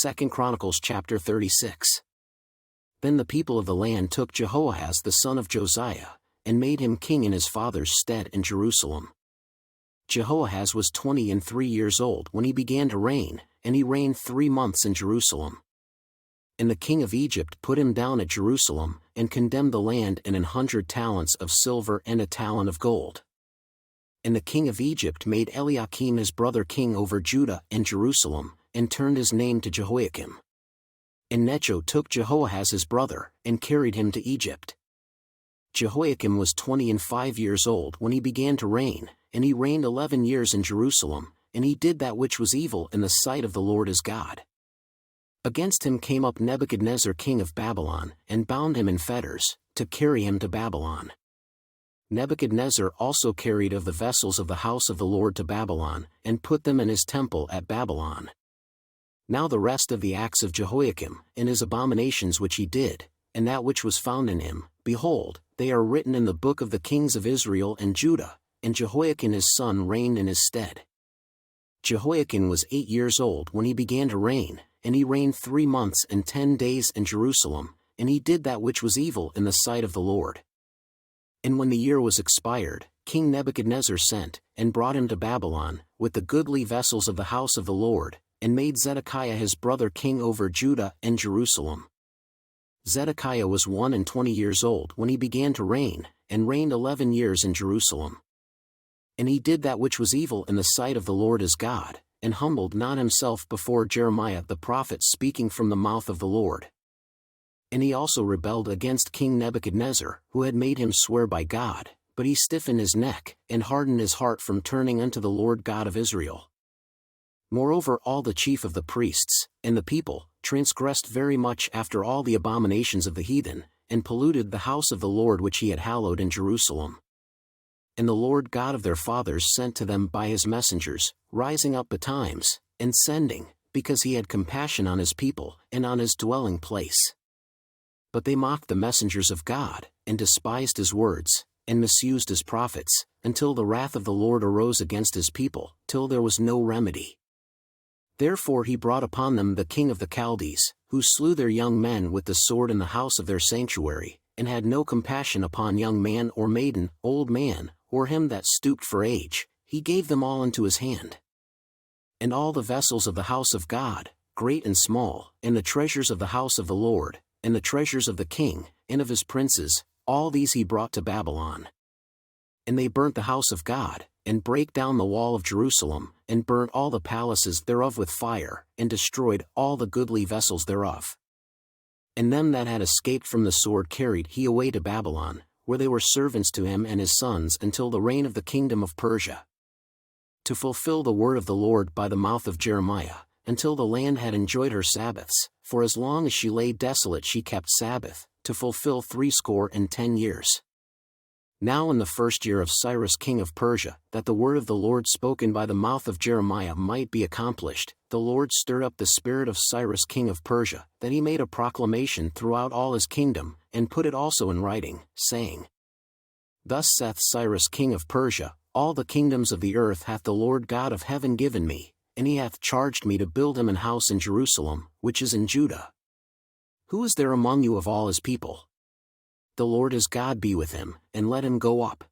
2 Chronicles chapter 36. Then the people of the land took Jehoahaz the son of Josiah, and made him king in his father's stead in Jerusalem. Jehoahaz was 23 years old when he began to reign, and he reigned 3 months in Jerusalem. And the king of Egypt put him down at Jerusalem, and condemned the land in 100 talents of silver and a talent of gold. And the king of Egypt made Eliakim his brother king over Judah and Jerusalem, and turned his name to Jehoiakim. And Necho took Jehoahaz his brother, and carried him to Egypt. Jehoiakim was 25 years old when he began to reign, and he reigned 11 years in Jerusalem, and he did that which was evil in the sight of the Lord his God. Against him came up Nebuchadnezzar king of Babylon, and bound him in fetters, to carry him to Babylon. Nebuchadnezzar also carried of the vessels of the house of the Lord to Babylon, and put them in his temple at Babylon. Now the rest of the acts of Jehoiakim, and his abominations which he did, and that which was found in him, behold, they are written in the book of the kings of Israel and Judah, and Jehoiakim his son reigned in his stead. Jehoiakim was 8 years old when he began to reign, and he reigned 3 months and 10 days in Jerusalem, and he did that which was evil in the sight of the Lord. And when the year was expired, King Nebuchadnezzar sent, and brought him to Babylon, with the goodly vessels of the house of the Lord, and made Zedekiah his brother king over Judah and Jerusalem. Zedekiah was 21 years old when he began to reign, and reigned 11 years in Jerusalem. And he did that which was evil in the sight of the Lord his God, and humbled not himself before Jeremiah the prophet speaking from the mouth of the Lord. And he also rebelled against King Nebuchadnezzar, who had made him swear by God, but he stiffened his neck, and hardened his heart from turning unto the Lord God of Israel. Moreover all the chief of the priests, and the people, transgressed very much after all the abominations of the heathen, and polluted the house of the Lord which he had hallowed in Jerusalem. And the Lord God of their fathers sent to them by his messengers, rising up betimes, and sending, because he had compassion on his people, and on his dwelling place. But they mocked the messengers of God, and despised his words, and misused his prophets, until the wrath of the Lord arose against his people, till there was no remedy. Therefore he brought upon them the king of the Chaldees, who slew their young men with the sword in the house of their sanctuary, and had no compassion upon young man or maiden, old man, or him that stooped for age. He gave them all into his hand. And all the vessels of the house of God, great and small, and the treasures of the house of the Lord, and the treasures of the king, and of his princes, all these he brought to Babylon. And they burnt the house of God, and brake down the wall of Jerusalem, and burnt all the palaces thereof with fire, and destroyed all the goodly vessels thereof. And them that had escaped from the sword carried he away to Babylon, where they were servants to him and his sons until the reign of the kingdom of Persia. To fulfill the word of the Lord by the mouth of Jeremiah, until the land had enjoyed her Sabbaths, for as long as she lay desolate she kept Sabbath, to fulfill 60 years. Now in the 1st year of Cyrus king of Persia, that the word of the Lord spoken by the mouth of Jeremiah might be accomplished, the Lord stirred up the spirit of Cyrus king of Persia, that he made a proclamation throughout all his kingdom, and put it also in writing, saying, Thus saith Cyrus king of Persia, All the kingdoms of the earth hath the Lord God of heaven given me, and he hath charged me to build him an house in Jerusalem, which is in Judah. Who is there among you of all his people? The Lord his God be with him, and let him go up.